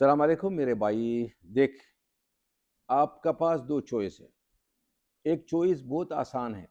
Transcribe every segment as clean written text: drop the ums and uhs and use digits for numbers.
सलाम अलैकुम मेरे भाई। देख, आपका पास दो चॉइस है। एक चॉइस बहुत आसान है।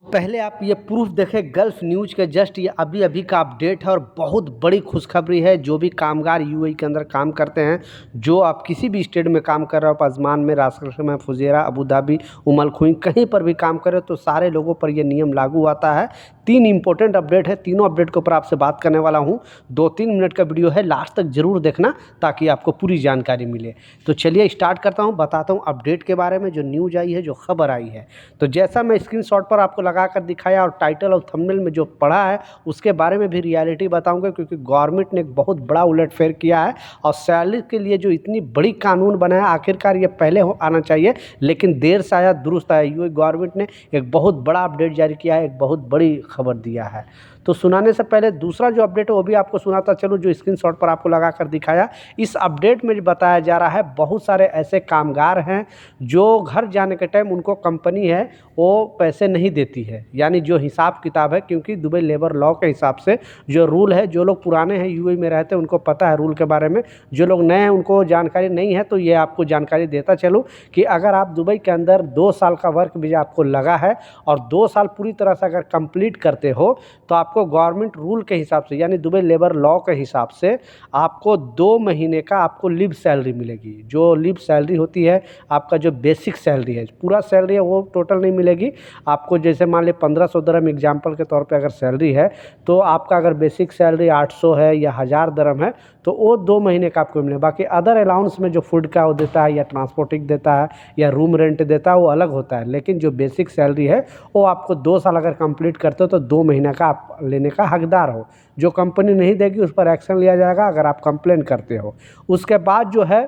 पहले आप ये प्रूफ देखें, गल्फ न्यूज के जस्ट ये अभी अभी का अपडेट है और बहुत बड़ी खुशखबरी है। जो भी कामगार यूएई के अंदर काम करते हैं, जो आप किसी भी स्टेट में काम कर रहे हो, आप अजमान में, राजकोट में, फुजेरा, अबू धाबी, उमल खुई, कहीं पर भी काम कर रहे हो, तो सारे लोगों पर ये नियम लागू आता है। 3 इंपॉर्टेंट अपडेट है, तीनों अपडेट के ऊपर आपसे बात करने वाला हूँ। 2-3 मिनट का वीडियो है, लास्ट तक जरूर देखना ताकि आपको पूरी जानकारी मिले। तो चलिए स्टार्ट करता हूँ, बताता हूँ अपडेट के बारे में, जो न्यूज आई है, जो खबर आई है। तो जैसा मैं स्क्रीनशॉट पर आपको लगा कर दिखाया और टाइटल और थंबनेल में जो पढ़ा है, उसके बारे में भी रियलिटी बताऊंगा, क्योंकि गवर्नमेंट ने एक बहुत बड़ा उलटफेर किया है। और सैलरी के लिए जो इतनी बड़ी कानून बनाया, आखिरकार ये पहले आना चाहिए, लेकिन देर से आया दुरुस्त आया। यूएई गवर्नमेंट ने एक बहुत बड़ा अपडेट जारी किया है, एक बहुत बड़ी खबर दिया है। तो सुनाने से पहले दूसरा जो अपडेट है वो भी आपको सुनाता चलो, जो स्क्रीनशॉट पर आपको लगा कर दिखाया। इस अपडेट में बताया जा रहा है, बहुत सारे ऐसे कामगार हैं जो घर जाने के टाइम उनको कंपनी है वो पैसे नहीं देती है, यानी जो हिसाब किताब है, क्योंकि दुबई लेबर लॉ के हिसाब से जो रूल है, जो लोग पुराने हैं यूएई में रहते हैं उनको पता है रूल के बारे में, जो लोग नए हैं उनको जानकारी नहीं है। तो ये आपको जानकारी देता चलूँ कि अगर आप दुबई के अंदर 2 साल का वर्क वीज़ा आपको लगा है और 2 साल पूरी तरह से अगर कंप्लीट करते हो, तो आपको गवर्नमेंट रूल के हिसाब से, यानी दुबई लेबर लॉ के हिसाब से, आपको 2 महीने का आपको लिव सैलरी मिलेगी। जो लिव सैलरी होती है, आपका जो बेसिक सैलरी है, पूरा सैलरी है वो टोटल नहीं मिलेगी आपको। जैसे मान ली 1500 दरम एग्जाम्पल के तौर पे अगर सैलरी है, तो आपका अगर बेसिक सैलरी 800 है या 1000 दरम है, तो वो 2 महीने का आपको मिलेगा। बाकी अदर अलाउंस में जो फूड का वो देता है, या ट्रांसपोर्टिंग देता है, या रूम रेंट देता है, वो अलग होता है। लेकिन जो बेसिक सैलरी है वो आपको 2 साल अगर कंप्लीट करते हो तो 2 महीने का आप लेने का हकदार हो। जो कंपनी नहीं देगी उस पर एक्शन लिया जाएगा अगर आप कंप्लेन करते हो। उसके बाद जो है,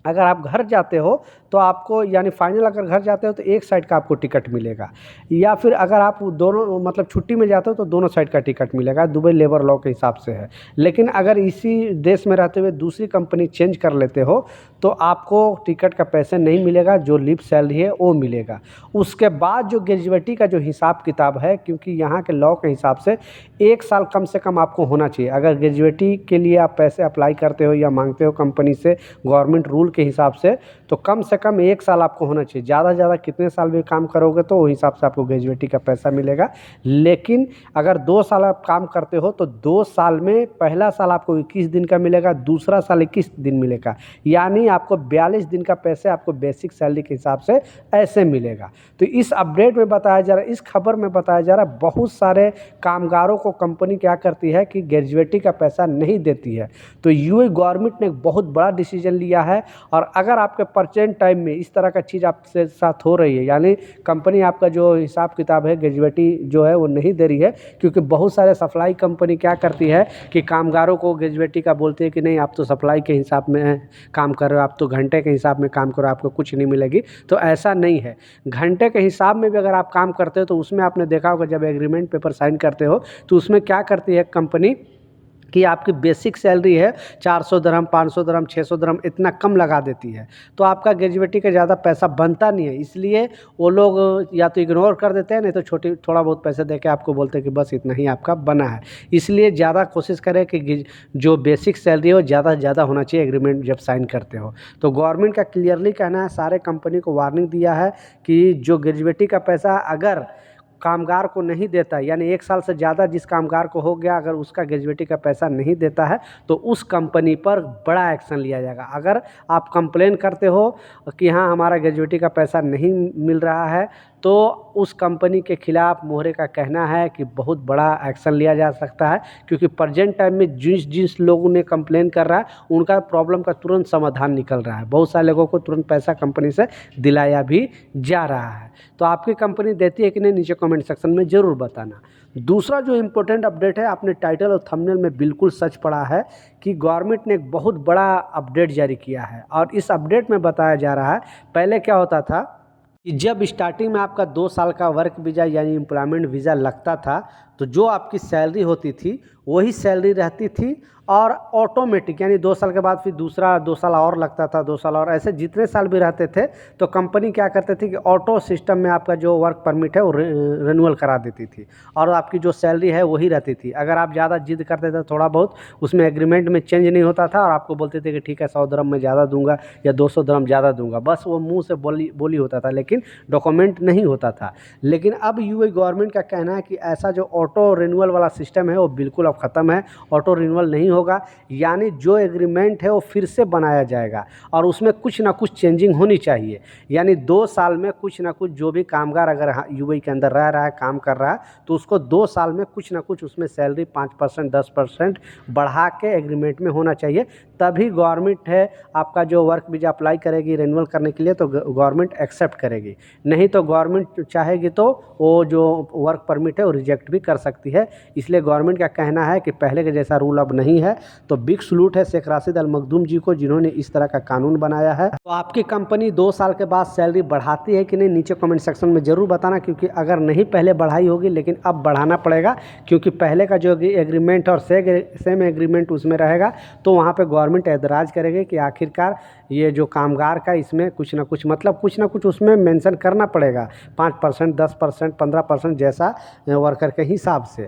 अगर आप घर जाते हो तो आपको, यानी फाइनल अगर घर जाते हो तो एक साइड का आपको टिकट मिलेगा, या फिर अगर आप दोनों मतलब छुट्टी में जाते हो तो दोनों साइड का टिकट मिलेगा। दुबई लेबर लॉ के हिसाब से है। लेकिन अगर इसी देश में रहते हुए दूसरी कंपनी चेंज कर लेते हो तो आपको टिकट का पैसे नहीं मिलेगा, जो लिव सैलरी है वो मिलेगा। उसके बाद जो ग्रेजुएटी का जो हिसाब किताब है, क्योंकि यहाँ के लॉ के हिसाब से 1 साल कम से कम आपको होना चाहिए। अगर ग्रेजुएटी के लिए आप पैसे अप्लाई करते हो या मांगते हो कंपनी से गवर्नमेंट रूल के हिसाब से, तो कम से कम 1 साल आपको होना चाहिए। ज़्यादा से ज़्यादा कितने साल भी काम करोगे तो वो हिसाब से आपको ग्रेजुएटी का पैसा मिलेगा। लेकिन अगर 2 साल आप काम करते हो तो 2 साल में पहला साल आपको 21 दिन का मिलेगा, दूसरा साल 21 दिन मिलेगा, यानी आपको 42 दिन का पैसे आपको बेसिक सैलरी के हिसाब से ऐसे मिलेगा। तो इस अपडेट में बताया जा रहा है, इस खबर में बताया जा रहा है, बहुत सारे कामगारों को कंपनी क्या करती है कि ग्रेजुएटी का पैसा नहीं देती है। तो यूएई गवर्नमेंट ने एक बहुत बड़ा डिसीजन लिया है। और अगर आपके प्रेजेंट टाइम में इस तरह का चीज़ आपके साथ हो रही है, यानी कंपनी आपका जो हिसाब किताब है, ग्रेजुएटी जो है वो नहीं दे रही है, क्योंकि बहुत सारे सप्लाई कंपनी क्या करती है कि कामगारों को ग्रेजुएटी का बोलती है कि नहीं, आप तो सप्लाई के हिसाब में काम कर रहे हो, आप तो घंटे के हिसाब में काम करो, आपको कुछ नहीं मिलेगी। तो ऐसा नहीं है। घंटे के हिसाब में भी अगर आप काम करते हो तो उसमें आपने देखा होगा, जब एग्रीमेंट पेपर साइन करते हो तो उसमें क्या करती है कंपनी कि आपकी बेसिक सैलरी है 400 दरहम, 500 दरहम, 600 दरहम, इतना कम लगा देती है। तो आपका ग्रेजुएटी का ज़्यादा पैसा बनता नहीं है, इसलिए वो लोग या तो इग्नोर कर देते हैं, नहीं तो थोड़ा बहुत पैसे दे के आपको बोलते हैं कि बस इतना ही आपका बना है। इसलिए ज़्यादा कोशिश करें कि जो बेसिक सैलरी है वो ज़्यादा से ज़्यादा होना चाहिए एग्रीमेंट जब साइन करते हो। तो गवर्नमेंट का क्लियरली कहना है, सारे कंपनी को वार्निंग दिया है कि जो ग्रेजुएटी का पैसा अगर कामगार को नहीं देता है, यानी 1 साल से ज़्यादा जिस कामगार को हो गया, अगर उसका ग्रेजुएटी का पैसा नहीं देता है तो उस कंपनी पर बड़ा एक्शन लिया जाएगा। अगर आप कंप्लेन करते हो कि हाँ हमारा ग्रेजुएटी का पैसा नहीं मिल रहा है, तो उस कंपनी के खिलाफ मोहरे का कहना है कि बहुत बड़ा एक्शन लिया जा सकता है, क्योंकि प्रेजेंट टाइम में जिस लोगों ने कंप्लेन कर रहा है उनका प्रॉब्लम का तुरंत समाधान निकल रहा है। बहुत सारे लोगों को तुरंत पैसा कंपनी से दिलाया भी जा रहा है। तो आपकी कंपनी देती है कि नहीं, नीचे कमेंट सेक्शन में ज़रूर बताना। दूसरा जो इम्पोर्टेंट अपडेट है, आपने टाइटल और थंबनेल में बिल्कुल सच पढ़ा है कि गवर्नमेंट ने एक बहुत बड़ा अपडेट जारी किया है। और इस अपडेट में बताया जा रहा है, पहले क्या होता था कि जब स्टार्टिंग में आपका 2 साल का वर्क वीज़ा यानी एम्प्लॉयमेंट वीज़ा लगता था, तो जो आपकी सैलरी होती थी वही सैलरी रहती थी, और ऑटोमेटिक यानी 2 साल के बाद फिर दूसरा 2 साल और लगता था, 2 साल और, ऐसे जितने साल भी रहते थे तो कंपनी क्या करते थे कि ऑटो सिस्टम में आपका जो वर्क परमिट है वो रिन्यूअल करा देती थी, और आपकी जो सैलरी है वही रहती थी। अगर आप ज़्यादा जिद करते थे थोड़ा बहुत, उसमें एग्रीमेंट में चेंज नहीं होता था, और आपको बोलते थे कि ठीक है 100 दिरहम में ज़्यादा दूंगा या 200 दिरहम ज़्यादा दूंगा, बस वो मुंह से बोली होता था, लेकिन डॉक्यूमेंट नहीं होता था। लेकिन अब यूएई गवर्नमेंट का कहना है कि ऐसा जो ऑटो रिन्यूअल वाला सिस्टम है वो बिल्कुल अब ख़त्म है, ऑटो रिन्यूअल नहीं होगा, यानी जो एग्रीमेंट है वो फिर से बनाया जाएगा, और उसमें कुछ ना कुछ चेंजिंग होनी चाहिए। यानी 2 साल में कुछ ना कुछ, जो भी कामगार अगर यूएई के अंदर रह रहा है, काम कर रहा है, तो उसको 2 साल में कुछ ना कुछ उसमें सैलरी 5% 10% बढ़ा के एग्रीमेंट में होना चाहिए, तभी गवर्नमेंट है आपका जो वर्क वीज़ा अप्लाई करेगी रिन्यूअल करने के लिए, तो गवर्नमेंट एक्सेप्ट करेगी। नहीं तो गवर्नमेंट चाहेगी तो वो जो वर्क परमिट है वो रिजेक्ट भी कर सकती है। इसलिए गवर्नमेंट का कहना है कि पहले के जैसा रूल अब नहीं है। तो बिग सलूट है शेख राशिद अल मखदूम जी को, जिन्होंने इस तरह का कानून बनाया है। तो आपकी कंपनी 2 साल के बाद सैलरी बढ़ाती है कि नहीं, नीचे कमेंट सेक्शन में ज़रूर बताना, क्योंकि अगर नहीं पहले बढ़ाई होगी, लेकिन अब बढ़ाना पड़ेगा, क्योंकि पहले का जो एग्रीमेंट और सेम एग्रीमेंट उसमें रहेगा, तो वहाँ पे गवर्नमेंट ऐतराज़ करेगी कि आखिरकार ये जो कामगार का इसमें कुछ ना कुछ, मतलब कुछ ना कुछ उसमें मेंशन करना पड़ेगा, 5% 10% 15% जैसा वर्कर के हिसाब से।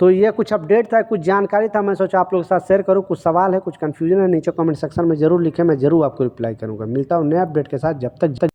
तो ये कुछ अपडेट था, कुछ जानकारी था, मैं सोचा आप लोगों के साथ शेयर करूं। कुछ सवाल है, कुछ कन्फ्यूजन है, नीचे कमेंट सेक्शन में ज़रूर लिखें, मैं ज़रूर आपको रिप्लाई करूंगा। मिलता हूं नए अपडेट के साथ, जब तक